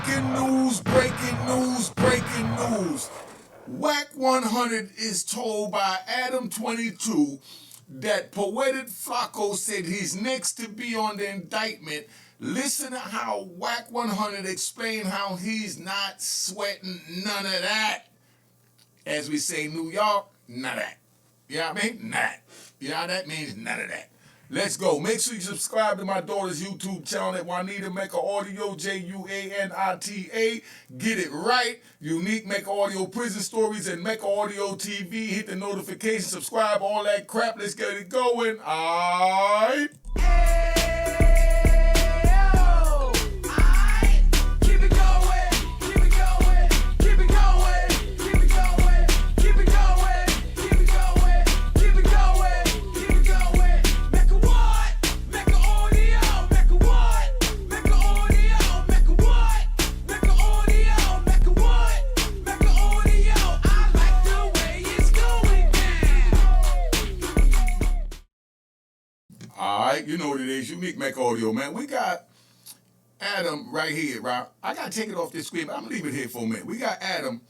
Breaking news, breaking news, breaking news. Wack 100 is told by Adam 22 that Poetic Flakko said he's next to be on the indictment. Listen to how Wack 100 explained how he's not sweating none of that. As we say in New York, none of that. You know what I mean? None of that. You know what that means? None of that. Let's go. Make sure you subscribe to my daughter's YouTube channel at Unique Mecca Audio, Juanita. Get it right. Unique Mecca Audio Prison Stories and Mecca Audio TV. Hit the notification, subscribe, all that crap. Let's get it going. All right. All right, you know what it is. Unique Mecca Audio, man. We got Adam right here, right? I got to take it off this screen, but I'm going to leave it here for a minute. We got Adam,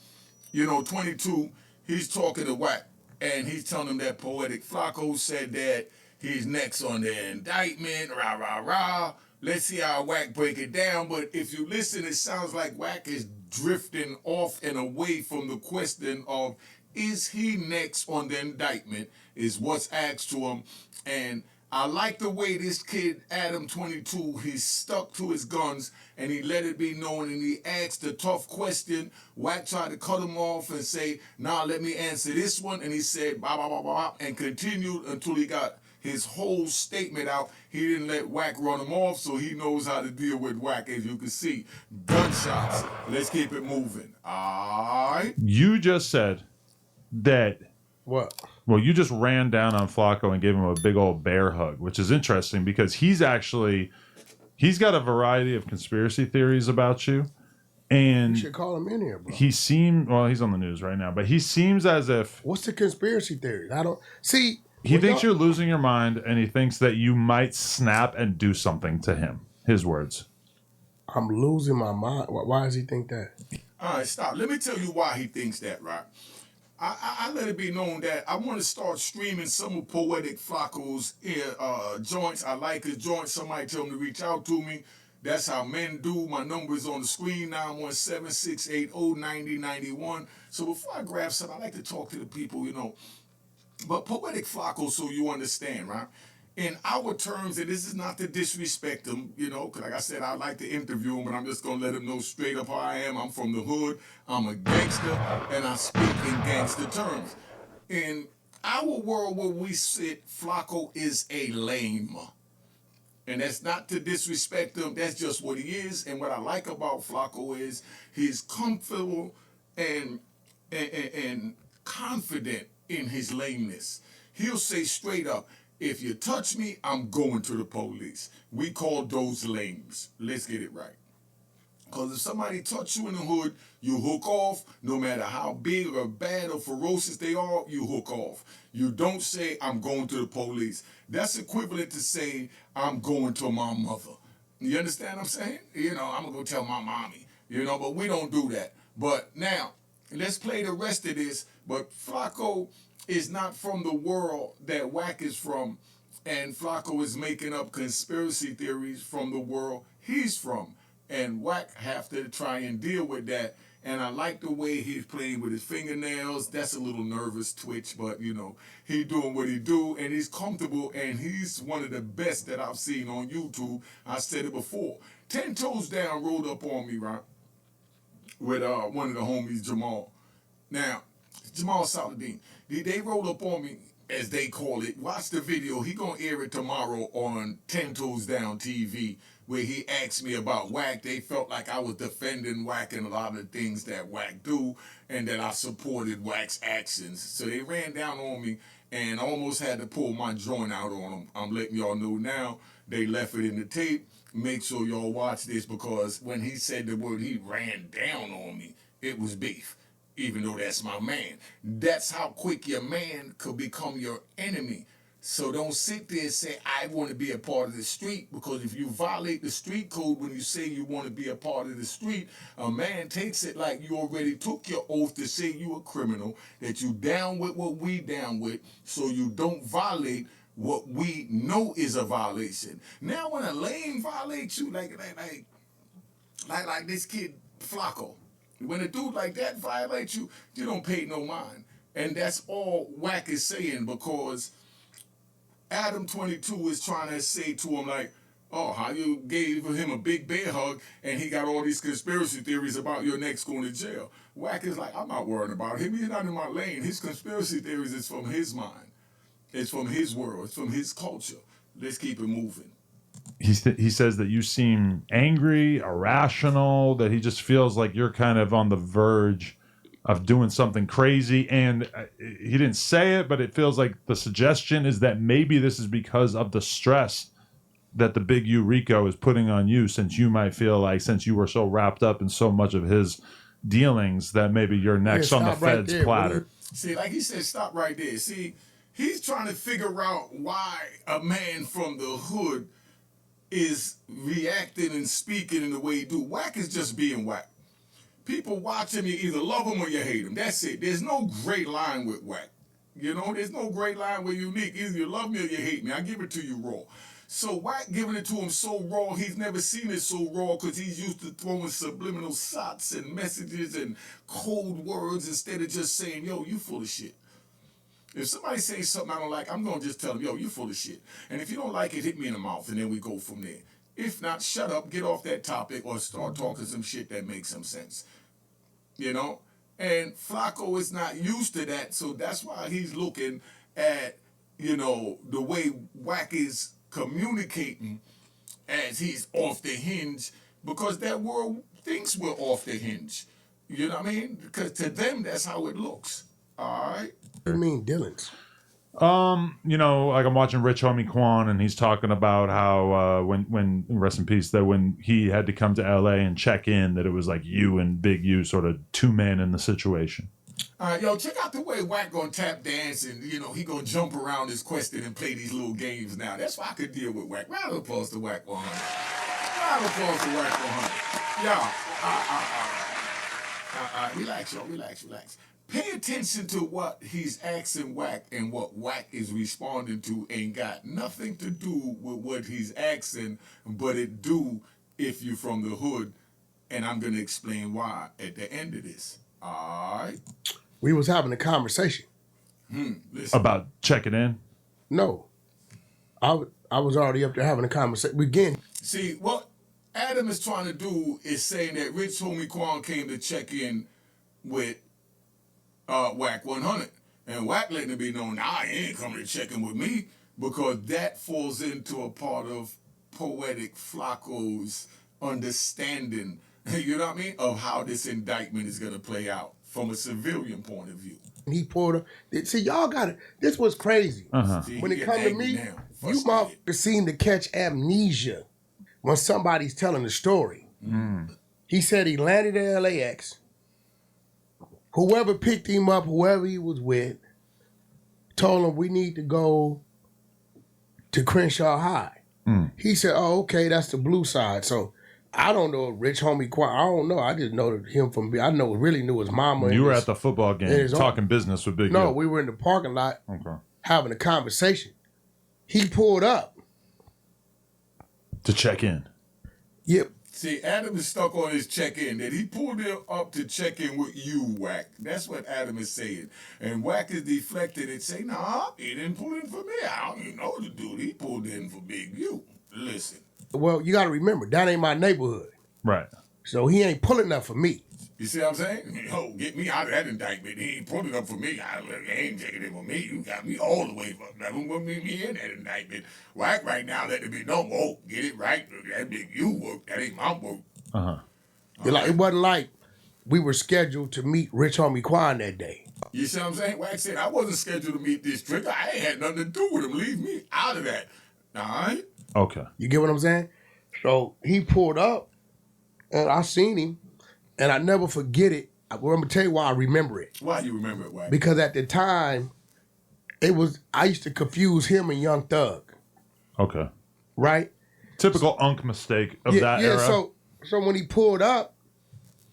22. He's talking to Wack, and he's telling him that Poetic Flakko said that he's next on the indictment, rah, rah, rah. Let's see how Wack break it down. But if you listen, it sounds like Wack is drifting off and away from the question of is he next on the indictment is what's asked to him. And I like the way this kid, Adam 22, he's stuck to his guns and he let it be known and he asked a tough question. Wack tried to cut him off and say, nah, let me answer this one. And he said, blah, blah, blah, blah, and continued until he got his whole statement out. He didn't let Wack run him off, so he knows how to deal with Wack, as you can see. Gunshots. Let's keep it moving. All right. You just said that. What? Well, you just ran down on Flakko and gave him a big old bear hug, which is interesting because he's got a variety of conspiracy theories about you. And you should call him in here, bro. He's on the news right now, but he seems as if... What's the conspiracy theory? I don't... See... He thinks you're losing your mind, and he thinks that you might snap and do something to him. His words. I'm losing my mind. Why does he think that? All right, stop. Let me tell you why he thinks that, right? I let it be known that I want to start streaming some of Poetic Flakko's joints. I like his joints. Somebody tell him to reach out to me. That's how men do. My number is on the screen, 917-680-9091. So before I grab something, I like to talk to the people, But Poetic Flakko, so you understand, right? In our terms, and this is not to disrespect him, because like I said, I like to interview him, but I'm just going to let him know straight up how I am. I'm from the hood, I'm a gangster, and I speak in gangster terms. In our world where we sit, Flakko is a lame. And that's not to disrespect him, that's just what he is. And what I like about Flakko is he's comfortable and confident in his lameness. He'll say straight up, if you touch me, I'm going to the police. We call those lames. Let's get it right. Because if somebody touch you in the hood, you hook off. No matter how big or bad or ferocious they are, you hook off. You don't say, I'm going to the police. That's equivalent to saying, I'm going to my mother. You understand what I'm saying? I'm going to go tell my mommy. But we don't do that. But now, let's play the rest of this. But Flakko is not from the world that Wack is from, and Flakko is making up conspiracy theories from the world he's from, and Wack have to try and deal with that. And I like the way he's playing with his fingernails. That's a little nervous twitch, but he doing what he do, and he's comfortable, and he's one of the best that I've seen on YouTube. I said it before. 10 Toes Down rolled up on me, right, with one of the homies, Jamal. Now, Jamal Saladin. They rolled up on me, as they call it. Watch the video. He gonna air it tomorrow on 10 Toes Down TV, where he asked me about Wack. They felt like I was defending Wack and a lot of the things that Wack do, and that I supported Wack's actions. So they ran down on me and almost had to pull my joint out on them. I'm letting y'all know now. They left it in the tape. Make sure y'all watch this, because when he said the word, he ran down on me, it was beef. Even though that's my man. That's how quick your man could become your enemy. So don't sit there and say, I want to be a part of the street, because if you violate the street code when you say you want to be a part of the street, a man takes it like you already took your oath to say you a criminal, that you down with what we down with, so you don't violate what we know is a violation. Now when a lame violates you, like this kid Flakko, when a dude like that violates you, you don't pay no mind. And that's all Wack is saying, because Adam 22 is trying to say to him, like, oh, how you gave him a big bear hug and he got all these conspiracy theories about your next going to jail. Wack is like, I'm not worrying about him. He's not in my lane. His conspiracy theories is from his mind. It's from his world. It's from his culture. Let's keep it moving. He says that you seem angry, irrational, that he just feels like you're kind of on the verge of doing something crazy. And he didn't say it, but it feels like the suggestion is that maybe this is because of the stress that the big Rico is putting on you, since you might feel like, since you were so wrapped up in so much of his dealings, that maybe you're next on the feds platter. See, like he said, stop right there. See, he's trying to figure out why a man from the hood is reacting and speaking in the way he do. Wack is just being Wack. People watch him, you either love him or you hate him. That's it. There's no great line with Wack. You know, there's no great line with Unique. Either you love me or you hate me. I give it to you raw. So Wack giving it to him so raw, he's never seen it so raw, because he's used to throwing subliminal shots and messages and cold words instead of just saying, yo, you full of shit. If somebody says something I don't like, I'm going to just tell them, yo, you full of shit. And if you don't like it, hit me in the mouth, and then we go from there. If not, shut up, get off that topic, or start talking some shit that makes some sense. You know? And Flakko is not used to that, so that's why he's looking at, you know, the way Wack is communicating as he's off the hinge, because that world thinks we're off the hinge. You know what I mean? Because to them, that's how it looks. All right? What do you mean, Dylan's? You know, like I'm watching Rich Homie Quan, and he's talking about how when rest in peace, that when he had to come to LA and check in, that it was like you and Big U, sort of two men in the situation. All right, yo, check out the way Wack gonna tap dance, and you know he gonna jump around his question and play these little games now. That's why I could deal with Wack. Round of applause to Wack 100. Round of applause to Wack 100. Y'all, relax, y'all, relax. Pay attention to what he's asking Wack, and what Wack is responding to ain't got nothing to do with what he's asking, but it do if you're from the hood, and I'm gonna explain why at the end of this. All right. We was having a conversation. About checking in? No. I was already up there having a conversation. Again. See, what Adam is trying to do is saying that Rich Homie Quan came to check in with Wack 100. And Wack letting it be known, nah, he ain't coming to check in with me, because that falls into a part of Poetic Flakko's understanding, you know what I mean, of how this indictment is going to play out from a civilian point of view. He pulled up. See, y'all got it. This was crazy. See, when it comes to me, you motherfuckers seem to catch amnesia when somebody's telling the story. He said he landed at LAX. Whoever picked him up, whoever he was with, told him we need to go to Crenshaw High. He said, oh, okay, that's the blue side. So I don't know Rich Homie Quan. I don't know. I just know him from, really knew his mama. You were at the football game talking business with Big U. No, we were in the parking lot having a conversation. He pulled up. To check in. Yep. See, Adam is stuck on his check-in, that he pulled him up to check in with you, Wack. That's what Adam is saying. And Wack is deflected and say, nah, he didn't pull in for me. I don't even know the dude. He pulled in for Big U. Listen. Well, you got to remember, that ain't my neighborhood. Right. So he ain't pulling up for me. You see what I'm saying? Yo, get me out of that indictment. He ain't pulling up for me. I ain't taking it for me. You got me all the way from never put me in that indictment. Wack right now, let it be no more. Get it right. That Big U work. That ain't my work. It wasn't like we were scheduled to meet Rich Homie Quan that day. You see what I'm saying? Wack said, I wasn't scheduled to meet this trick. I ain't had nothing to do with him. Leave me out of that. All right? Okay. You get what I'm saying? So he pulled up, and I seen him, and I never forget it. I'm going to tell you why I remember it. Why you remember it, Wack? Because at the time, I used to confuse him and Young Thug, Okay. right? Typical Unk mistake of that yeah. era. So when he pulled up,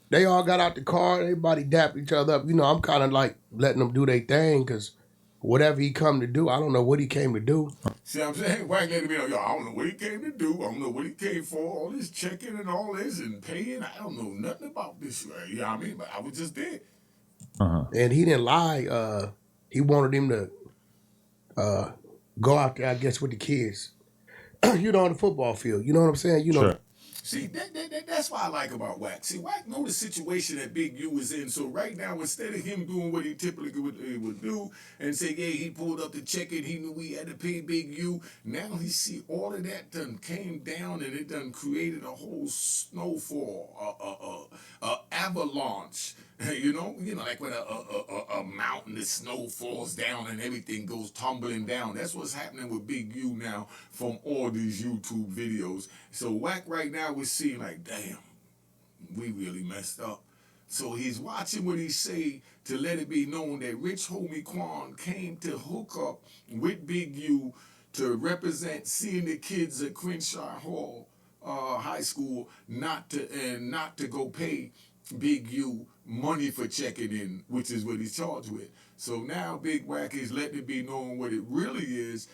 they all got out the car. Everybody dapped each other up. You know, I'm kind of like letting them do their thing because whatever he come to do, I don't know what he came to do. See what I'm saying? Wack let me know, yo, I don't know what he came to do. I don't know what he came for. All this checking and all this and paying. I don't know nothing about this. You know what I mean? But I was just there. And he didn't lie. He wanted him to go out there, I guess, with the kids. You know, on the football field. You know what I'm saying? You know, Sure. See, that's what I like about Wack. See, Wack know the situation that Big U was in. So right now, instead of him doing what he typically would do and say, yeah, he pulled up the check and he knew he had to pay Big U. Now he see all of that done came down and it done created a whole snowfall, avalanche. You know, like when a mountain of snow falls down and everything goes tumbling down. That's what's happening with Big U now from all these YouTube videos. So Wack right now was seeing like, damn, we really messed up. So he's watching what he say to let it be known that Rich Homie Quan came to hook up with Big U to represent seeing the kids at Crenshaw Hall High School not to go pay Big U money for checking in, which is what he's charged with. So now Big Wack is letting it be known what it really is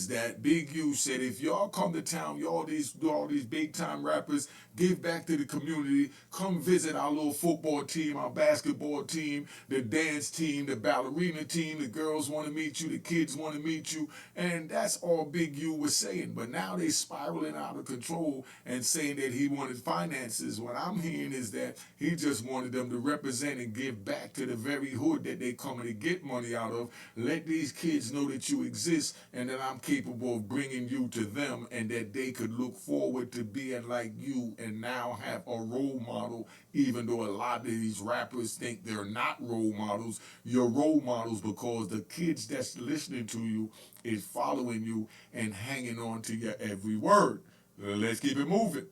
that Big U said, if y'all come to town, y'all these big time rappers, give back to the community, come visit our little football team, our basketball team, the dance team, the ballerina team, the girls want to meet you, the kids want to meet you, and that's all Big U was saying. But now they spiraling out of control and saying that he wanted finances. What I'm hearing is that he just wanted them to represent and give back to the very hood that they coming to get money out of. Let these kids know that you exist and that I'm capable of bringing you to them and that they could look forward to being like you and now have a role model, even though a lot of these rappers think they're not role models. You're role models because the kids that's listening to you is following you and hanging on to your every word. Let's keep it moving.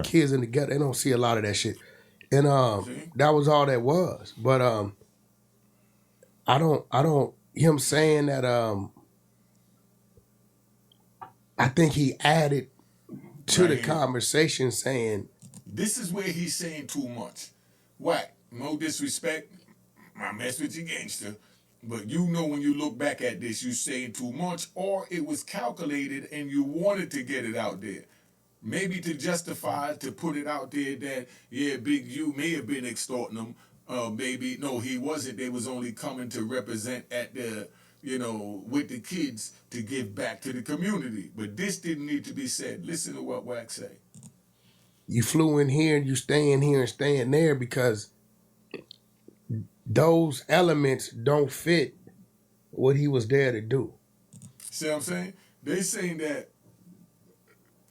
kids in the ghetto, they don't see a lot of that shit. And See? that was all that was. But I don't him saying that I think he added to the Right. conversation saying This is where he's saying too much. Wack, no disrespect, I mess with you gangster, but you know when you look back at this, you saying too much, or it was calculated and you wanted to get it out there. Maybe to justify, to put it out there that, yeah, Big U may have been extorting them. Maybe, no, he wasn't. They was only coming to represent at the, with the kids to give back to the community. But this didn't need to be said. Listen to what Wack say. you flew in here and you staying here and staying there because those elements don't fit what he was there to do. See what I'm saying? They saying that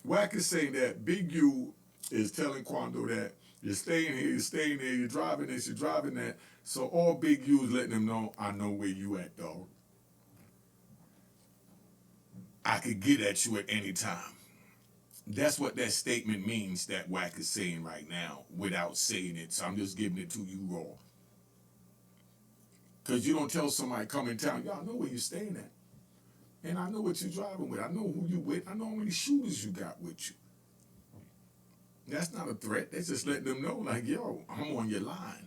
Wack is saying that Big U is telling Quando that you're staying here, you're staying there, you're driving this, you're driving that. So all Big U is letting them know, I know where you at, dog. I could get at you at any time. That's what that statement means that Wack is saying right now without saying it. So I'm just giving it to you raw. Because you don't tell somebody come in town, y'all know where you're staying at. And I know what you're driving with. I know who you with. I know how many shooters you got with you. That's not a threat. That's just letting them know, like, yo, I'm on your line.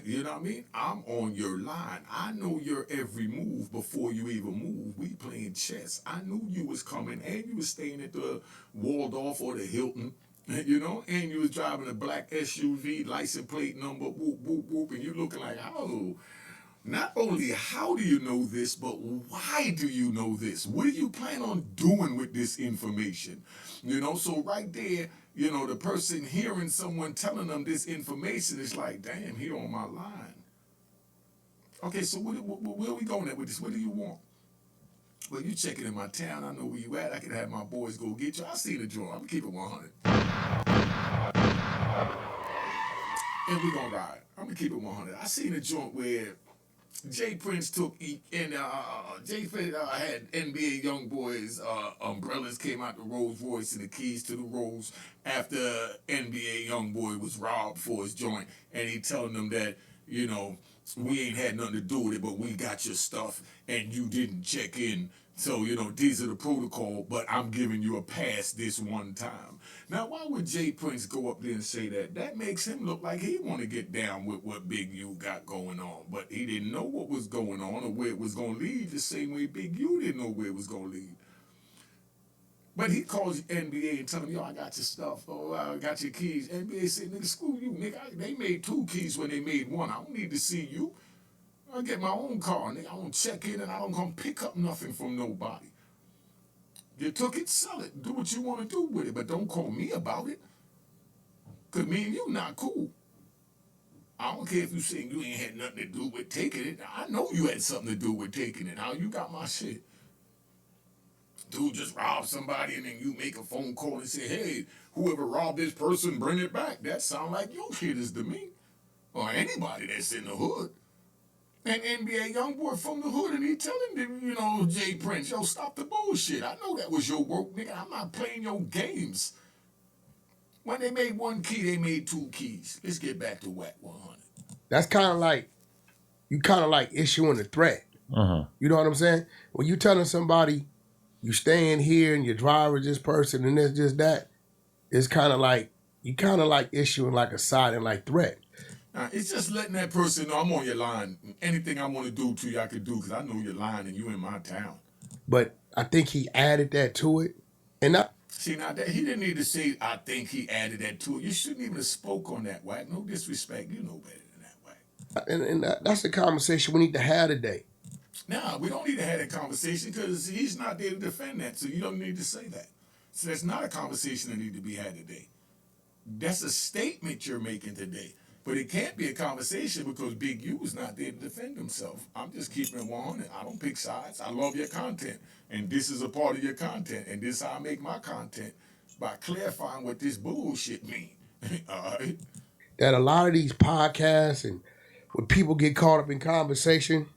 You know what I mean? I'm on your line. I know your every move before you even move. We playing chess. I knew you was coming, and you was staying at the Waldorf or the Hilton, and you was driving a black SUV, license plate number, whoop, whoop, whoop, and you looking like, oh, not only how do you know this, but why do you know this? What do you plan on doing with this information? So right there, the person hearing someone telling them this information is like, damn, he on my line. Okay, so where are we going at with this? What do you want? Well, you checking in my town. I know where you at. I can have my boys go get you. I see the joint. I'm going to keep it 100. And we going to ride. I'm going to keep it 100. I seen a joint where Jay Prince Jay Prince had NBA young boys umbrellas came out the Rolls Royce and the keys to the Rolls after NBA young boy was robbed for his joint, and he telling them that you know, we ain't had nothing to do with it, but we got your stuff and you didn't check in. So, you know, these are the protocol, but I'm giving you a pass this one time. Now, why would Jay Prince go up there and say that? That makes him look like he want to get down with what Big U got going on. But he didn't know what was going on or where it was going to lead the same way Big U didn't know where it was going to lead. But he calls NBA and tell him, yo, I got your stuff. Oh, I got your keys. NBA said, nigga, screw you, nigga. They made 2 keys when they made 1. I don't need to see you. I get my own car, nigga. I don't check in and I don't come pick up nothing from nobody. You took it, sell it. Do what you want to do with it, but don't call me about it. Because me and you not cool. I don't care if you saying you ain't had nothing to do with taking it. I know you had something to do with taking it. How you got my shit? Dude just robbed somebody and then you make a phone call and say, hey, whoever robbed this person, bring it back. That sound like your shit is to me. Or anybody that's in the hood. And NBA YoungBoy from the hood, and he telling them, you know, Jay Prince, yo, stop the bullshit. I know that was your work, nigga. I'm not playing your games. When they made 1 key, they made 2 keys. Let's get back to Wack 100. That's kind of like, you kind of like issuing a threat. You know what I'm saying? When you telling somebody, you staying here and your driver this person and this, just that, it's kind of like, you kind of like issuing like a silent like threat. It's just letting that person know I'm on your line. Anything I want to do to you, I could do because I know you're lying and you in my town. But I think he added that to it. And not, see, now that he didn't need to say, I think he added that to it. You shouldn't even have spoke on that, Wack. No disrespect. You know better than that, Wack. and that's the conversation we need to have today. Nah, we don't need to have that conversation because he's not there to defend that, so you don't need to say that. So that's not a conversation that needs to be had today. That's a statement you're making today. But it can't be a conversation because Big U is not there to defend himself. I'm just keeping it 100. I don't pick sides. I love your content. And this is a part of your content. And this is how I make my content, by clarifying what this bullshit mean. All right? That a lot of these podcasts and when people get caught up in conversation,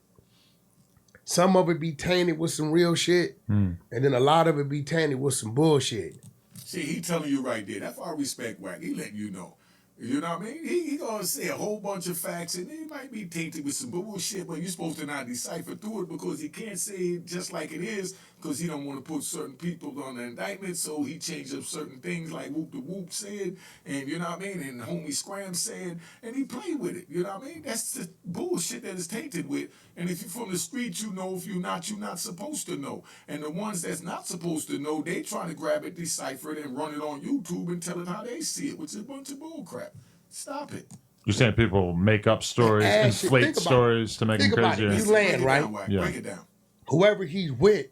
some of it be tainted with some real shit, and then a lot of it be tainted with some bullshit. See, he telling you right there. That's why I respect Wack. He letting you know. You know what I mean? He gonna say a whole bunch of facts, and it might be tainted with some bullshit, but you're supposed to not decipher through it because he can't say it just like it is because he don't want to put certain people on the indictment, so he changed up certain things like Whoop the Whoop said, and you know what I mean, and Homie Scram said, and he played with it. You know what I mean? That's the bullshit that is tainted with. And if you're from the street, you know. If you're not supposed to know. And the ones that's not supposed to know, they trying to grab it, decipher it, and run it on YouTube and tell it how they see it, which is a bunch of bullcrap. Stop it. You're saying people make up stories, inflate stories to make them crazier. You land, right? Yeah. Break it down. Whoever he's with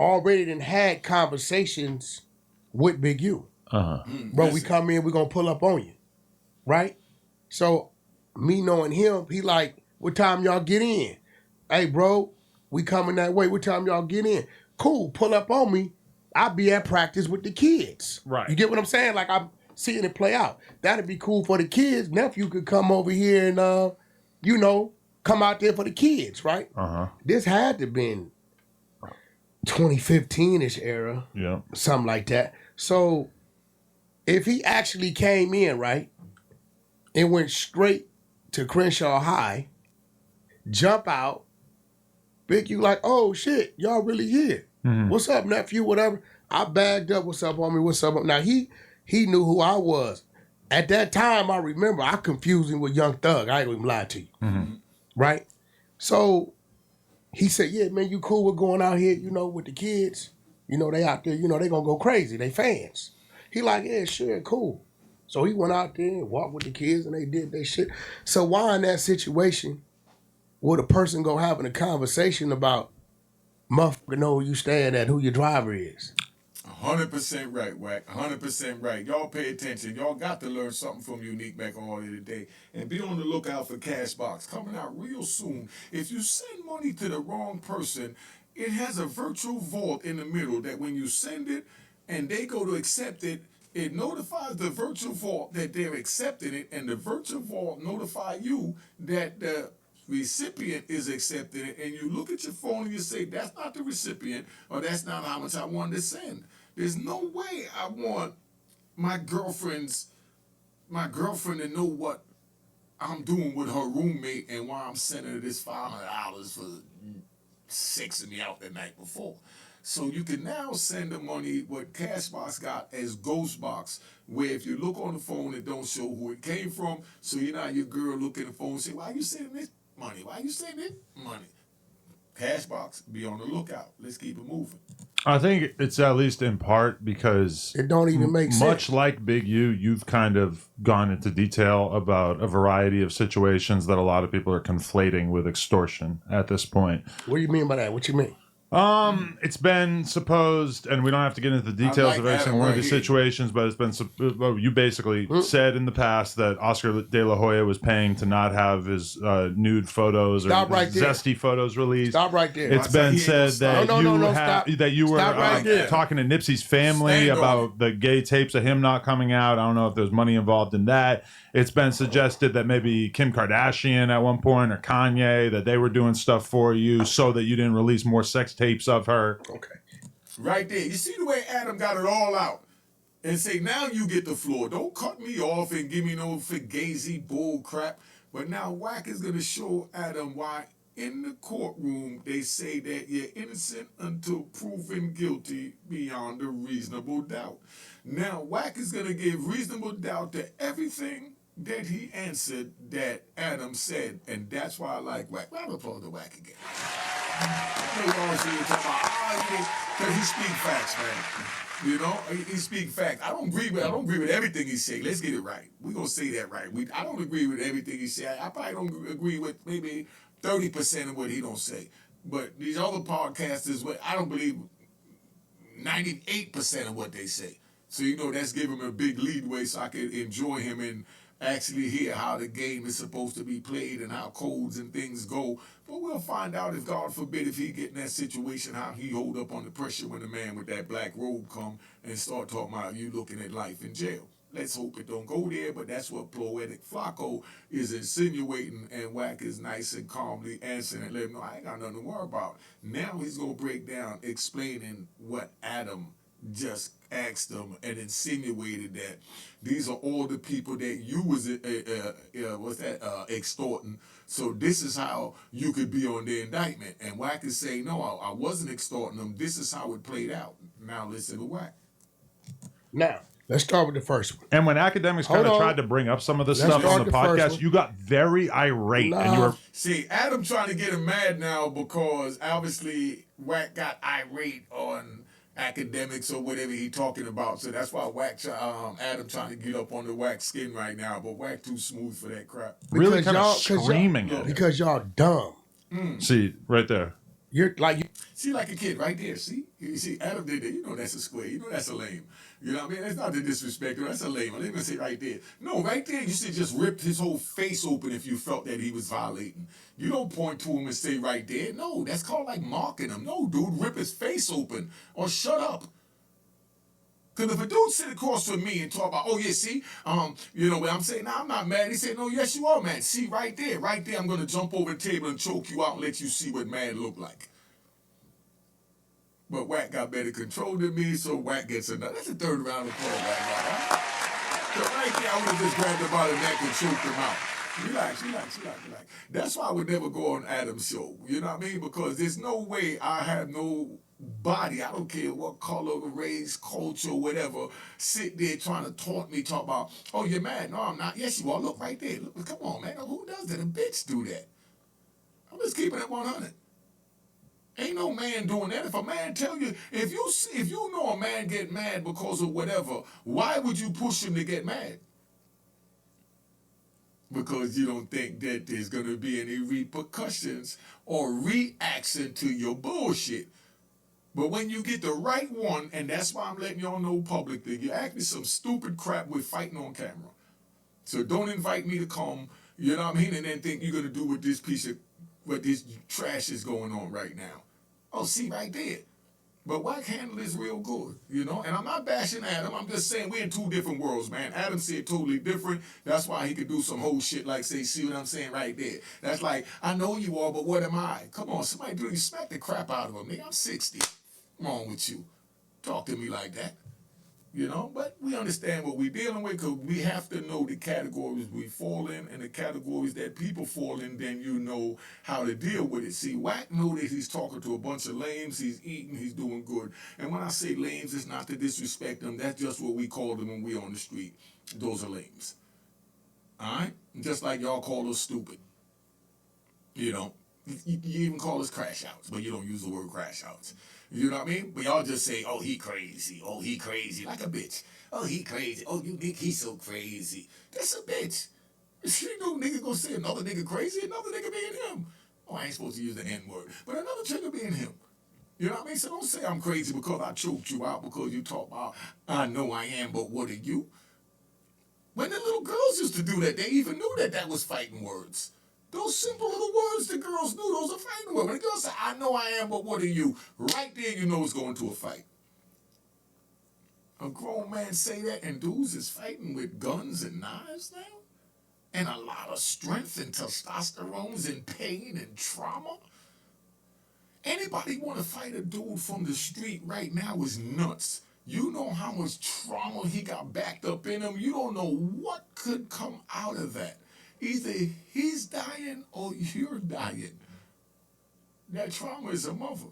already done had conversations with Big U. Bro, we come in, we're going to pull up on you. Right? So, me knowing him, he like, what time y'all get in? Hey, bro, we coming that way. What time y'all get in? Cool, pull up on me. I'll be at practice with the kids. Right. You get what I'm saying? Like, I'm seeing it play out. That'd be cool for the kids. Nephew could come over here and, you know, come out there for the kids, right? This had to been 2015-ish era. Yeah. Something like that. So, if he actually came in, right, and went straight to Crenshaw High, jump out, Big U like, oh shit, y'all really here. What's up, nephew, whatever. I bagged up, what's up, homie, what's up. Now, he knew who I was. At that time, I remember, I confused him with Young Thug. I ain't gonna lie to you. Right? So, he said, yeah, man, you cool with going out here, you know, with the kids? You know, they out there, you know, they gonna go crazy. They fans. He like, yeah, sure, cool. So he went out there and walked with the kids and they did their shit. So why in that situation would a person go having a conversation about motherfucker know who you staying at, who your driver is? 100% right, Wack. 100% right. Y'all pay attention. Y'all got to learn something from Unique Mecca all day today. And be on the lookout for Cashbox coming out real soon. If you send money to the wrong person, it has a virtual vault in the middle that when you send it and they go to accept it, it notifies the virtual vault that they're accepting it, and the virtual vault notify you that the recipient is accepting it, and you look at your phone and you say, that's not the recipient, or that's not how much I wanted to send. There's no way I want my girlfriend to know what I'm doing with her roommate and why I'm sending her this $500 for sexing me out the night before. So you can now send the money, what Cashbox got as Ghostbox, where if you look on the phone, it don't show who it came from. So you're not your girl look at the phone and say, why you sending this money? Why you sending this money? Cashbox, be on the lookout. Let's keep it moving. I think it's at least in part because It don't even make sense. much like Big U, you've kind of gone into detail about a variety of situations that a lot of people are conflating with extortion at this point. What do you mean by that? What you mean? It's been supposed, and we don't have to get into the details like of every Adam single one of right these here. situations, but it's been, you basically said in the past that Oscar De La Hoya was paying to not have his nude photos or Stop right his there. zesty photos released. Stop right there. It's He been ain't said gonna that stop. No, have stop. that you were Stop right there. talking to Nipsey's family Stand on about the gay tapes of him not coming out. I don't know if there's money involved in that. It's been suggested that maybe Kim Kardashian at one point or Kanye, that they were doing stuff for you so that you didn't release more sex tapes of her. Okay. Right there. You see the way Adam got it all out and say, now you get the floor. Don't cut me off and give me no fugazi bull crap. But now Wack is going to show Adam why in the courtroom they say that you're innocent until proven guilty beyond a reasonable doubt. Now Wack is going to give reasonable doubt to everything that he answered that Adam said. And that's why I like Wack. I'm going to pull the Wack again. Because he speak facts, man. You know, he speak facts. I don't agree with everything he say. Let's get it right. We're gonna say that right. I don't agree with everything he say. I probably don't agree with maybe 30% of what he don't say. But these other podcasters, I don't believe 98% of what they say. So you know that's giving him a big leadway so I can enjoy him and actually hear how the game is supposed to be played and how codes and things go. But we'll find out if, God forbid, if he get in that situation, how he hold up on the pressure when the man with that black robe come and start talking about you looking at life in jail. Let's hope it don't go there, but that's what Poetic Flakko is insinuating, and Wack is nice and calmly answering and let him know, I ain't got nothing to worry about. Now he's going to break down explaining what Adam just asked them and insinuated that these are all the people that you was extorting. So this is how you could be on the indictment. And Wack is saying, no, I wasn't extorting them. This is how it played out. Now listen to Wack. Now, let's start with the first one. And when academics kind of tried to bring up some of this Let's stuff on start the the first podcast, one. you got very irate. And you were See, Adam trying to get him mad now because obviously Wack got irate on academics or whatever he talking about. So that's why Adam trying to get up on the Wack skin right now. But Wack too smooth for that crap. really Because kind of y'all- 'cause y'all- screaming at it. Because y'all dumb. See, right there. You're like, See, like a kid right there. See, you see, Adam did that. You know that's a square. You know that's a lame. You know what I mean? That's not the disrespect. That's a lame. I'm gonna say right there. No, right there. You should just ripped his whole face open if you felt that he was violating. You don't point to him and say right there. No, that's called like mocking him. No, dude, rip his face open or shut up. Because if a dude sit across from me and talk about, oh yeah, see, you know what I'm saying? Nah, I'm not mad. He said, no, yes you are mad. See, right there, I'm gonna jump over the table and choke you out and let you see what mad look like. But Wack got better control than me, so Wack gets another. That's the third round of applause right now. Right? So right there, I would have just grabbed him by the neck and choked him out. Relax. That's why I would never go on Adam's show. You know what I mean? Because there's no way I have no body, I don't care what color, race, culture, whatever, sit there trying to taunt me, talk about, oh, you're mad. No, I'm not. Yes, you are. Look right there. Look, come on, man. Who does that? A bitch do that. I'm just keeping it 100. Ain't no man doing that. If a man tell you, if you know a man get mad because of whatever, why would you push him to get mad? Because you don't think that there's going to be any repercussions or reaction to your bullshit. But when you get the right one, and that's why I'm letting y'all know publicly, you act me some stupid crap with fighting on camera. So don't invite me to come, you know what I mean, and then think you're going to do with this piece of, what this trash is going on right now. Oh, see, right there. But Wack handle is real good, you know? And I'm not bashing Adam. I'm just saying we're in two different worlds, man. Adam said totally different. That's why he could do some whole shit like say, see what I'm saying right there. That's like, I know you are, but what am I? Come on, somebody do you smack the crap out of him, nigga. I'm 60. What's wrong with you? Talk to me like that. You know, but we understand what we're dealing with because we have to know the categories we fall in and the categories that people fall in, then you know how to deal with it. See, Wack know that he's talking to a bunch of lames, he's eating, he's doing good. And when I say lames, it's not to disrespect them, that's just what we call them when we're on the street. Those are lames. All right? Just like y'all call us stupid. You know, you even call us crash outs, but you don't use the word crash outs. You know what I mean? But y'all just say, oh, he crazy. Oh, he crazy. Like a bitch. Oh, he crazy. Oh, you think he's so crazy. That's a bitch. You know nigga gonna say another nigga crazy, another nigga being him. Oh, I ain't supposed to use the N-word. But another nigga being him. You know what I mean? So don't say I'm crazy because I choked you out because you talk about, I know I am, but what are you? When the little girls used to do that, they even knew that that was fighting words. Those simple little words the girls knew, those are fighting words. When the girl say, I know I am, but what are you? Right there, you know it's going to a fight. A grown man say that, and dudes is fighting with guns and knives now? And a lot of strength and testosterones and pain and trauma? Anybody want to fight a dude from the street right now is nuts. You know how much trauma he got backed up in him. You don't know what could come out of that. Either he's dying or you're dying. That trauma is a mother.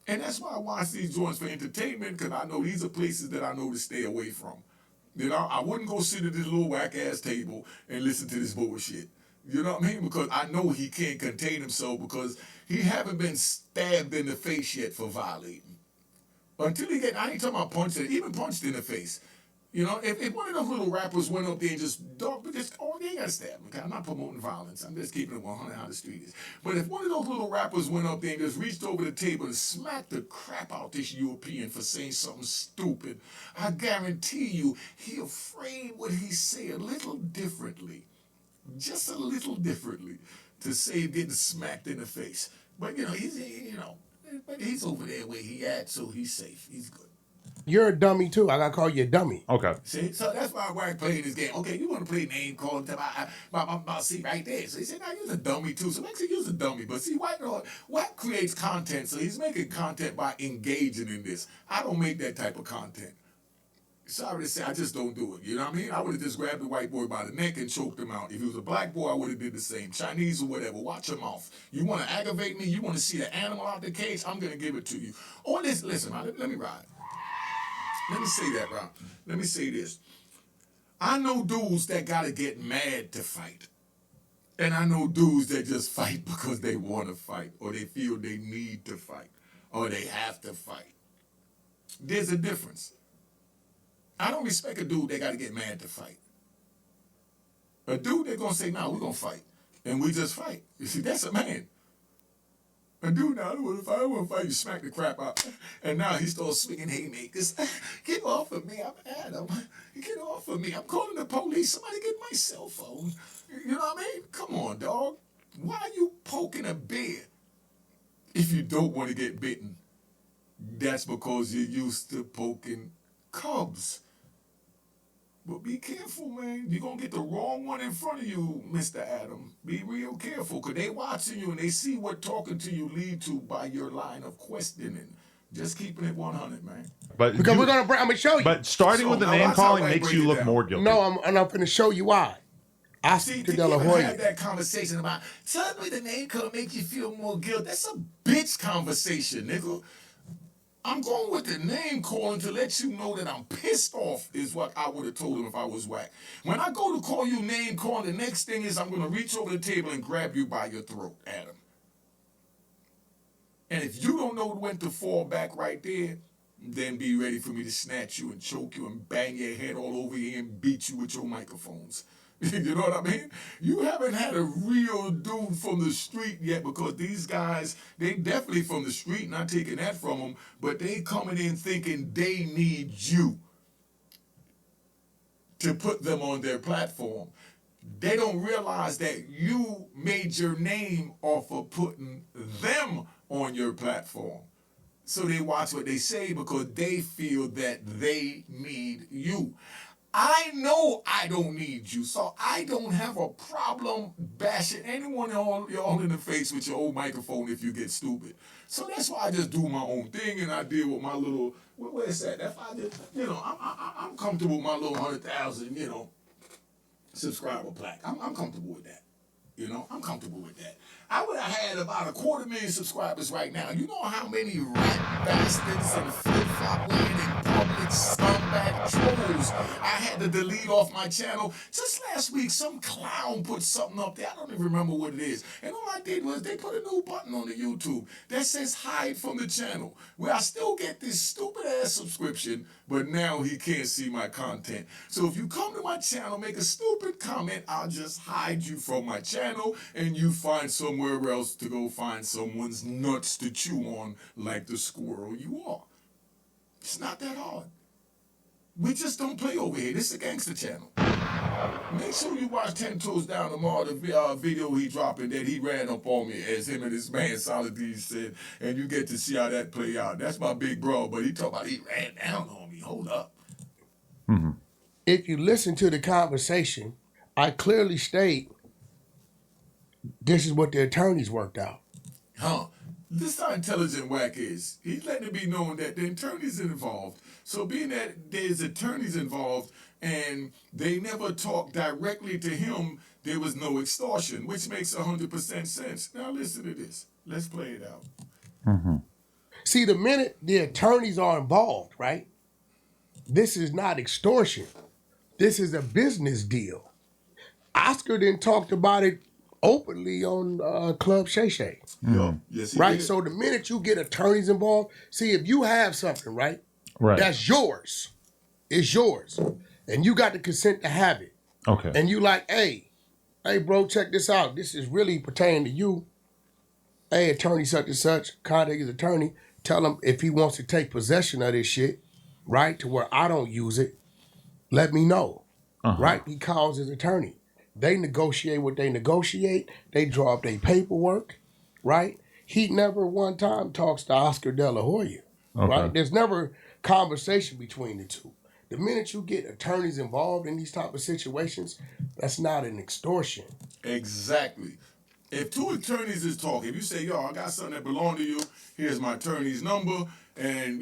And that's why I watch these joints for entertainment, because I know these are places that I know to stay away from. You know, I wouldn't go sit at this little whack-ass table and listen to this bullshit. You know what I mean? Because I know he can't contain himself because he haven't been stabbed in the face yet for violating. Until he get, I ain't talking about punched, even punched in the face. You know, if one of those little rappers went up there and just, oh, they ain't got to stab him. Okay? I'm not promoting violence. I'm just keeping it 100 how the street is. But if one of those little rappers went up there and just reached over the table and smacked the crap out this European for saying something stupid, I guarantee you he'll frame what he say a little differently. Just a little differently to save getting smacked in the face. But, you know, he's over there where he at, so he's safe. He's good. You're a dummy too. I gotta call you a dummy. Okay. See, so that's why Wack playing this game. Okay, you want to play name calling? See right there. So he said, "Now you're a dummy too." So Wack said, "You're a dummy." But see, Wack creates content, so he's making content by engaging in this. I don't make that type of content. Sorry to say, I just don't do it. You know what I mean? I would have just grabbed the white boy by the neck and choked him out. If he was a black boy, I would have did the same. Chinese or whatever. Watch your mouth. You want to aggravate me? You want to see the animal out the cage? I'm gonna give it to you. Or listen, man, let me ride. Let me say that, Rob. Let me say this. I know dudes that gotta get mad to fight. And I know dudes that just fight because they want to fight, or they feel they need to fight, or they have to fight. There's a difference. I don't respect a dude that gotta get mad to fight. A dude that gonna say, "No, we're gonna fight." And we just fight. You see, that's a man. A dude now, I don't want to fight, you smack the crap out. And now he starts swinging haymakers. Get off of me, I'm Adam. Get off of me, I'm calling the police. Somebody get my cell phone. You know what I mean? Come on, dog. Why are you poking a bear if you don't want to get bitten? That's because you're used to poking cubs. But be careful, man. You're going to get the wrong one in front of you, Mr. Adam. Be real careful, because they watching you and they see what talking to you lead to by your line of questioning. Just keeping it 100, man. But because I'm gonna show you. But starting with the name calling makes you look more guilty. No, I'm gonna show you why. I see to even have that conversation about tell me the name calling make you feel more guilty. That's a bitch conversation, nigga. I'm going with the name calling to let you know that I'm pissed off is what I would have told him if I was Wack. When I go to call you name calling, the next thing is I'm going to reach over the table and grab you by your throat, Adam. And if you don't know when to fall back right there, then be ready for me to snatch you and choke you and bang your head all over here and beat you with your microphones. You know what I mean? You haven't had a real dude from the street yet, because these guys, they definitely from the street, not taking that from them, but they coming in thinking they need you to put them on their platform. They don't realize that you made your name off of putting them on your platform. So they watch what they say because they feel that they need you. I know I don't need you, so I don't have a problem bashing anyone y'all in the face with your old microphone if you get stupid. So that's why I just do my own thing and I deal with my little, where's that? If I just, I'm comfortable with my little 100,000, subscriber plaque. I'm comfortable with that. I'm comfortable with that. I would have had about 250,000 subscribers right now. You know how many rat bastards and flip-flop wearing and public scumbag trolls I had to delete off my channel? Just last week, some clown put something up there. I don't even remember what it is. And all I did was they put a new button on the YouTube that says hide from the channel, where I still get this stupid-ass subscription, but now he can't see my content. So if you come to my channel, make a stupid comment, I'll just hide you from my channel and you find somewhere else to go find someone's nuts to chew on like the squirrel you are. It's not that hard. We just don't play over here. This is a gangster channel. Make sure you watch 10 Toes Down tomorrow, the video he dropping that he ran up on me as him and his man Solid D said, and you get to see how that play out. That's my big bro, but he talking about he ran down on me. Hold up. Mm-hmm. If you listen to the conversation, I clearly state this is what the attorneys worked out. This is how intelligent Wack is. He's letting it be known that the attorneys are involved. So being that there's attorneys involved and they never talk directly to him, there was no extortion, which makes 100% sense. Now listen to this. Let's play it out. Mm-hmm. See, the minute the attorneys are involved, right? This is not extortion. This is a business deal. Oscar then talked about it openly on Club Shay Shay. Mm-hmm. Yes, right? Did. So the minute you get attorneys involved, see, if you have something, right? That's yours. It's yours. And you got the consent to have it. Okay. And you like, hey, bro, check this out. This is really pertaining to you. Hey, attorney such and such, contact his attorney. Tell him if he wants to take possession of this shit, right, to where I don't use it, let me know. Right? He calls his attorney. They negotiate what they negotiate. They draw up their paperwork, right? He never one time talks to Oscar De La Hoya, right? There's never conversation between the two. The minute you get attorneys involved in these type of situations, that's not an extortion. Exactly. If two attorneys is talking, if you say, yo, I got something that belong to you, here's my attorney's number, and,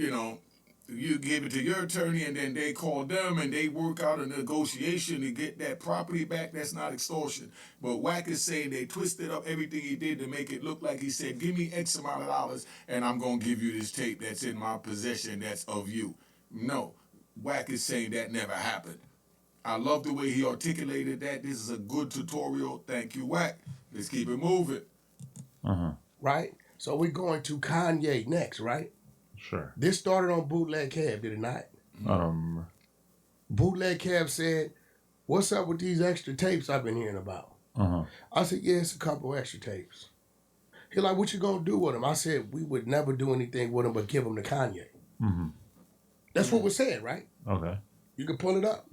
you give it to your attorney, and then they call them, and they work out a negotiation to get that property back, that's not extortion. But Wack is saying they twisted up everything he did to make it look like he said, give me X amount of dollars, and I'm going to give you this tape that's in my possession that's of you. No. Wack is saying that never happened. I love the way he articulated that. This is a good tutorial. Thank you, Wack. Let's keep it moving. Right? So we're going to Kanye next, right? Sure. This started on Bootleg Kev, did it not? Bootleg Kev said, what's up with these extra tapes I've been hearing about? I said, yeah, it's a couple extra tapes. He like, what you gonna do with them? I said, we would never do anything with them but give them to Kanye. That's what was said, right? Okay. You can pull it up,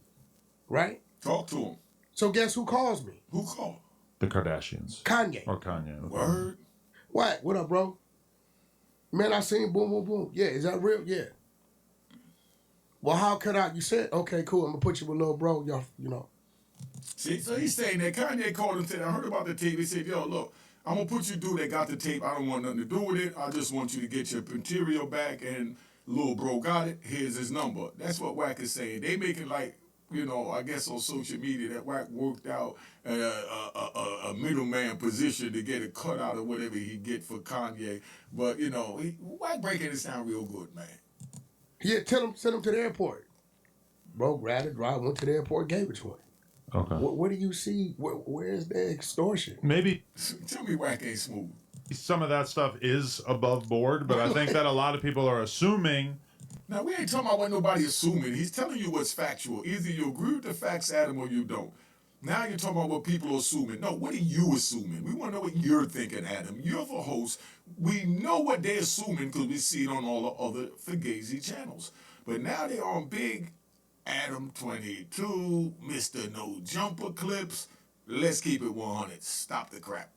right? Talk to him. So guess who calls me? Who called? The Kardashians. Kanye. Or Kanye. Okay. Word. What up, bro? Man, I seen boom, boom, boom. Yeah, is that real? Yeah. Well, how could I? You said, okay, cool. I'm gonna put you with little bro. Y'all, See, so he's saying that Kanye called and said, I heard about the tape. He said, yo, look, I'm gonna put you through that got the tape. I don't want nothing to do with it. I just want you to get your material back, and little bro got it. Here's his number. That's what Wack is saying. They make it like, I guess on social media that Wack worked out a middleman position to get a cut out of whatever he get for Kanye. But, Wack breaking this down real good, man. Yeah, send him to the airport. Bro, grabbed it, went to the airport, gave it to him. Okay. What do you see? Where's the extortion? Maybe. Tell me Wack ain't smooth. Some of that stuff is above board, but I think that a lot of people are assuming. Now, we ain't talking about what nobody assuming. He's telling you what's factual. Either you agree with the facts, Adam, or you don't. Now you're talking about what people are assuming. No, what are you assuming? We want to know what you're thinking, Adam. You're the host. We know what they're assuming because we see it on all the other Fugazi channels. But now they're on big Adam 22, Mr. No Jumper clips. Let's keep it 100. Stop the crap.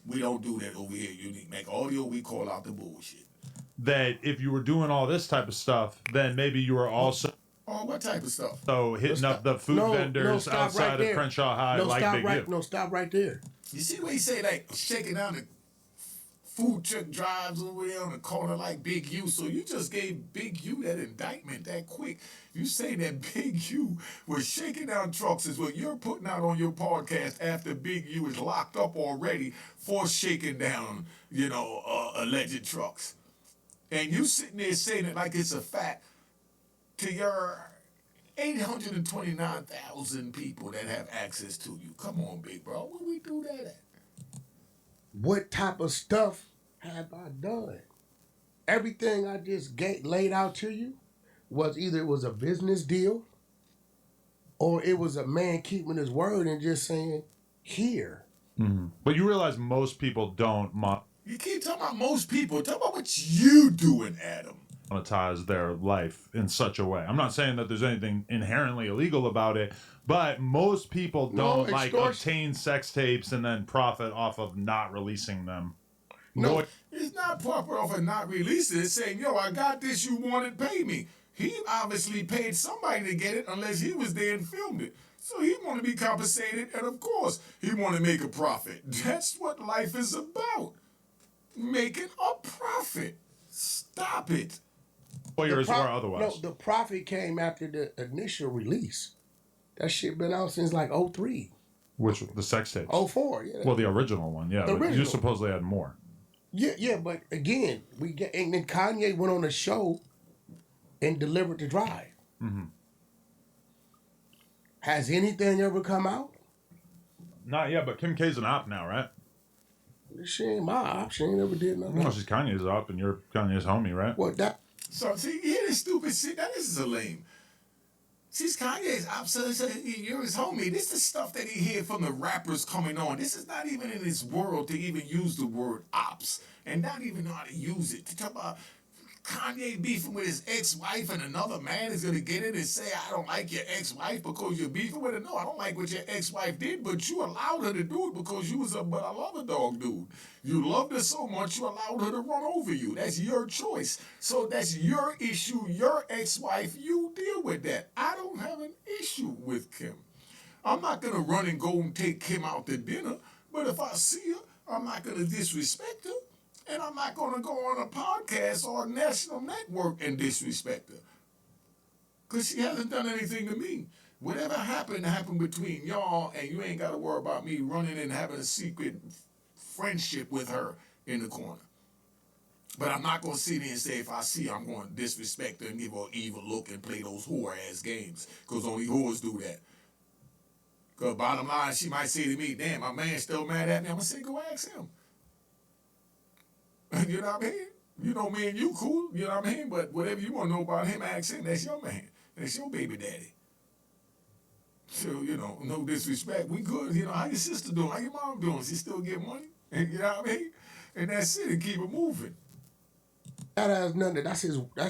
We don't do that over here, Unique Mecca Audio. We call out the bullshit. That if you were doing all this type of stuff, then maybe you were also Oh, what type of stuff? So hitting up the food vendors stop outside right there. of Crenshaw High like stop Big right, U. No, stop right there. You see the way he say like shaking down the food truck drives over there on the corner like Big U. So you just gave Big U that indictment that quick. You say that Big U was shaking down trucks is what you're putting out on your podcast after Big U is locked up already for shaking down, alleged trucks. And you sitting there saying it like it's a fact to your 829,000 people that have access to you. Come on, big bro. Where we do that at? What type of stuff have I done? Everything I just laid out to you was either it was a business deal or it was a man keeping his word and just saying, here. Mm-hmm. But you realize most people don't You keep talking about most people. Talk about what you doing, Adam. monetize their life in such a way. I'm not saying that there's anything inherently illegal about it, but most people don't obtain sex tapes and then profit off of not releasing them. No, it's not proper off of not releasing it. Saying, yo, I got this, you want it, pay me. He obviously paid somebody to get it unless he was there and filmed it. So he want to be compensated, and of course, he want to make a profit. That's what life is about. Making a profit. Stop it. Lawyers or otherwise. No, the profit came after the initial release. That shit been out since like 03. Which, the sex tapes? 04, yeah. Well, the original one, yeah. The original. You supposedly had more. Yeah, but again, and then Kanye went on a show and delivered the drive. Mm-hmm. Has anything ever come out? Not yet, but Kim K's an op now, right? She ain't my op. She ain't ever did nothing. No, she's Kanye's op, and you're Kanye's homie, right? What that? So, see, you hear this stupid shit? Now, this is a lame. She's Kanye's op, so you're his homie. This is stuff that he hear from the rappers coming on. This is not even in his world to even use the word ops and not even know how to use it. To talk about Kanye beefing with his ex-wife and another man is going to get in and say, I don't like your ex-wife because you're beefing with her. No, I don't like what your ex-wife did, but you allowed her to do it because you was a but I love a dog dude. You loved her so much, you allowed her to run over you. That's your choice. So that's your issue, your ex-wife. You deal with that. I don't have an issue with Kim. I'm not going to run and go and take Kim out to dinner, but if I see her, I'm not going to disrespect her. And I'm not going to go on a podcast or a national network and disrespect her. Because she hasn't done anything to me. Whatever happened between y'all, and you ain't got to worry about me running and having a secret friendship with her in the corner. But I'm not going to sit there and say if I see her, I'm going to disrespect her and give her an evil look and play those whore-ass games. Because only whores do that. Because bottom line, she might say to me, damn, my man's still mad at me. I'm going to say, go ask him. You know what I mean? You know me and you cool, you know what I mean? But whatever you want to know about him, ask him. That's your man. That's your baby daddy. So, no disrespect. We good. How your sister doing? How your mom doing? She still get money? And you know what I mean? And that's it. And keep it moving. That has nothing. That's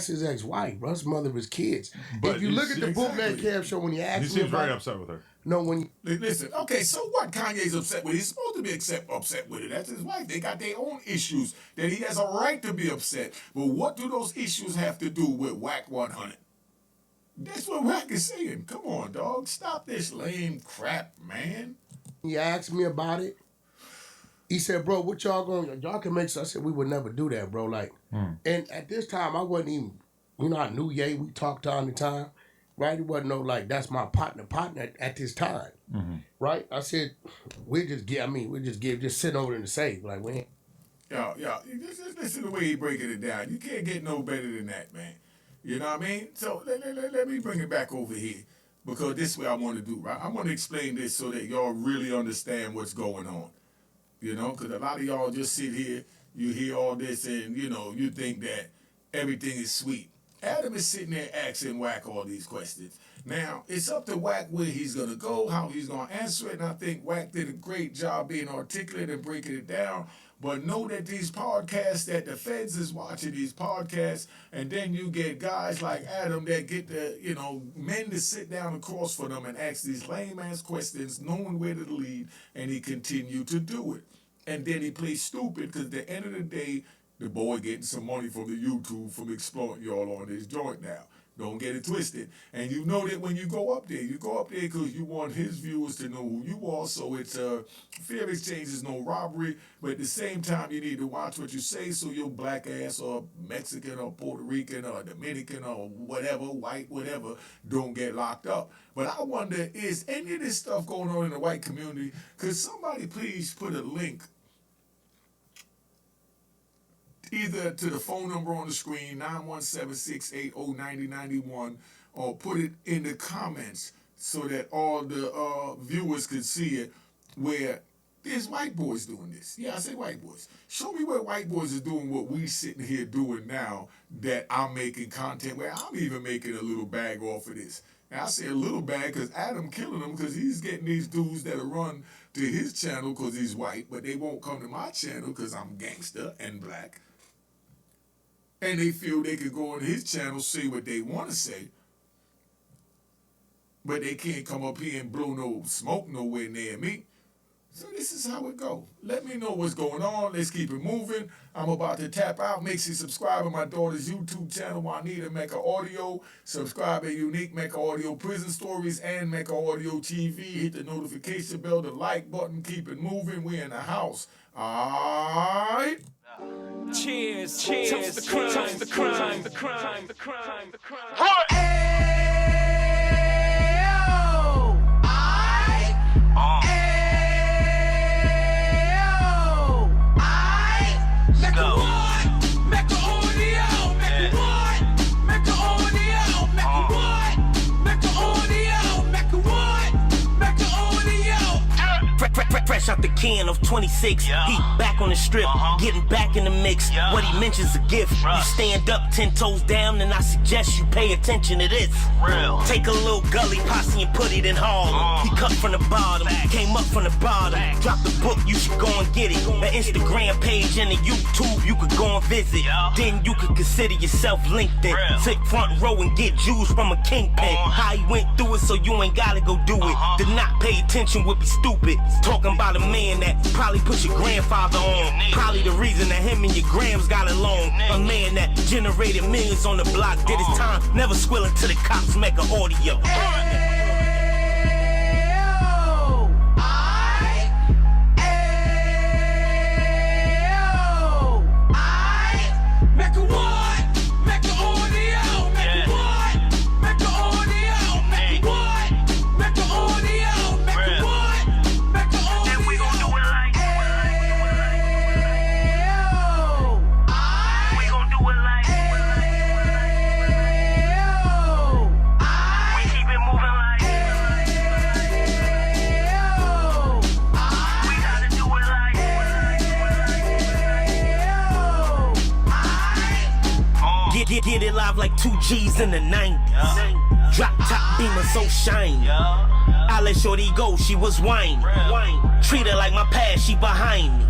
his ex-wife, bro. That's the mother of his kids. But if you look at the bootleg cab show when he asked me, he seems very upset with her. No, when listen, okay, so what? Kanye's upset with. He's supposed to be upset with it. That's his wife. They got their own issues that he has a right to be upset. But what do those issues have to do with Wack 100? That's what Wack is saying. Come on, dog. Stop this lame crap, man. He asked me about it. He said, bro, what y'all can make so I said, we would never do that, bro. And at this time, I wasn't even, I knew Ye, we talked time to time, right? It wasn't no, that's my partner at this time, right? I said, just sitting over in the safe, we ain't. Yo, just listen to the way he breaking it down. You can't get no better than that, man. You know what I mean? So let me bring it back over here because this is what I want to do, right? I want to explain this so that y'all really understand what's going on. Because a lot of y'all just sit here, you hear all this, and, you think that everything is sweet. Adam is sitting there asking Wack all these questions. Now, it's up to Wack where he's going to go, how he's going to answer it, and I think Wack did a great job being articulate and breaking it down. But know that these podcasts, that the feds is watching these podcasts, and then you get guys like Adam that get the, men to sit down across for them and ask these lame-ass questions, knowing where to lead, and he continued to do it. And then he plays stupid because at the end of the day, the boy getting some money from the YouTube from exploiting y'all on his joint now. Don't get it twisted. And you know that when you go up there because you want his viewers to know who you are. So it's fair exchange is no robbery, but at the same time you need to watch what you say so your black ass or Mexican or Puerto Rican or Dominican or whatever, white, whatever, don't get locked up. But I wonder, is any of this stuff going on in the white community? Could somebody please put a link either to the phone number on the screen, 917-680-9091, or put it in the comments so that all the viewers can see it, where there's white boys doing this. Yeah, I say white boys. Show me where white boys are doing what we sitting here doing now, that I'm making content where I'm even making a little bag off of this. And I say a little bag because Adam killing him because he's getting these dudes that'll run to his channel because he's white, but they won't come to my channel because I'm gangster and black. And they feel they could go on his channel, say what they want to say, but they can't come up here and blow no smoke nowhere near me. So this is how it go. Let me know what's going on. Let's keep it moving. I'm about to tap out. Make sure you subscribe to my daughter's YouTube channel, Unique Mecca Audio. Subscribe at Unique Mecca Audio Prison Stories and Mecca Audio TV. Hit the notification bell, the like button. Keep it moving. We in the house. All right. Cheers, cheers, toast the crime, toast the crime, the crime, the crime, the crime. What? Fresh out the can of 26, yeah. He back on the strip, getting back in the mix. Yeah. What he mentions a gift. Right. You stand up 10 toes down, and I suggest you pay attention to this. Real. Take a little gully posse and put it in Harlem. He cut from the bottom, came up from the bottom. Drop the book, you should go and get it. The Instagram page and the YouTube, you could go and visit. Yeah. Then you could consider yourself LinkedIn. Real. Sit front row and get Jews from a kingpin. How he went through it, so you ain't gotta go do it. To not pay attention would be stupid. Talking about a man that probably put your grandfather on. Probably the reason that him and your grams got along. A man that generated millions on the block, did his time, never squilling to the cops, Mecca Audio. Get it live like 2 G's in the 90s. Drop top beamer so shiny. I let shorty go, she was whining. Treat her like my past, she behind me.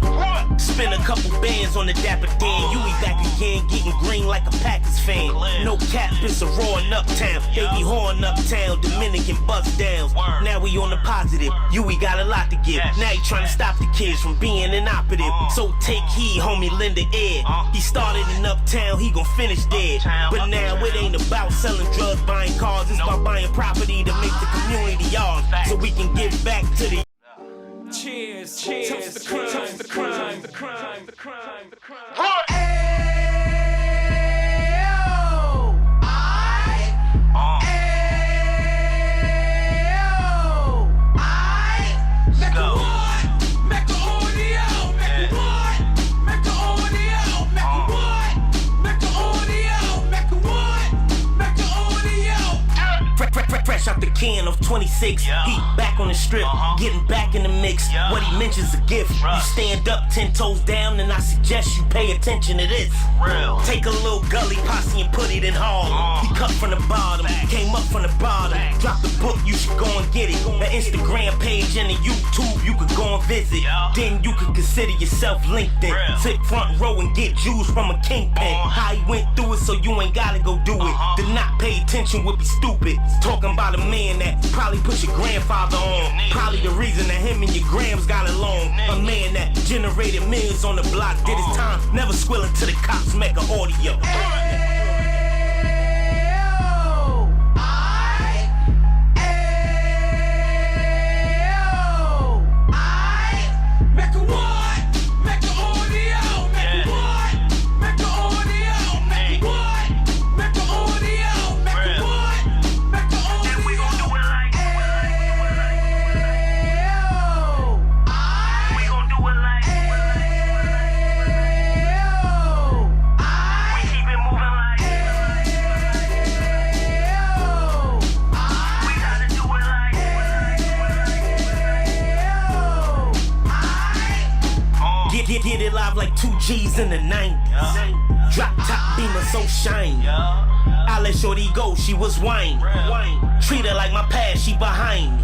Spin a couple bands on the Dapper Dan. You be back again, getting green like a Packers fan. No cap, it's a raw in Uptown. They be horn Uptown, Dominican bust downs. Now we on the positive, we got a lot to give. Now he trying to stop the kids from being inoperative. So take heed, homie, lend an ear. He started in Uptown, he gon' finish dead. But now it ain't about selling drugs, buying cars. It's about buying property to make the community ours, so we can give back to the. Cheers, cheers, toast the crime, toast the crime, the crime, the crime, the crime. What? Fresh out the can of 26, He back on the strip, getting back in the mix. What he mentions a gift. You stand up 10 toes down, and I suggest you pay attention to this. Real. Take a little gully posse and put it in Harlem. He cut from the bottom, came up from the bottom. Drop the book, you should go and get it. The Instagram page and the YouTube, you could go and visit. Then you could consider yourself LinkedIn. Sit front row and get Jews from a kingpin. How he went through it, so you ain't gotta go do it. To not pay attention would be stupid. Talking about a man that probably put your grandfather on. Probably the reason that him and your grams got along. A man that generated millions on the block, did his time, never squilling to the cops, Mecca Audio. Get it live like 2 G's in the 90s. Drop top beamer so shiny. I let shorty go, she was whining. Treat her like my past, she behind me.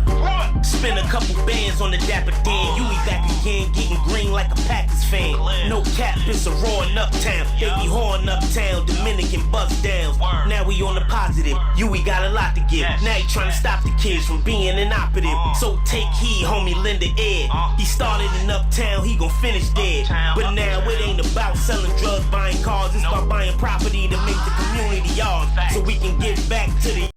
Spend a couple bands on the Dapper Dan. You be back again, getting green like a Packers fan. No cap, it's a raw in uptown. They be horn uptown, Dominican bust downs. Now we on the positive, we got a lot to give. Now he trying to stop the kids from being inoperative. So take heed, homie, lend an ear. He started in uptown, he gon' finish dead. But now it ain't about selling drugs, buying cars. It's about buying property to make the community ours, so we can give back to the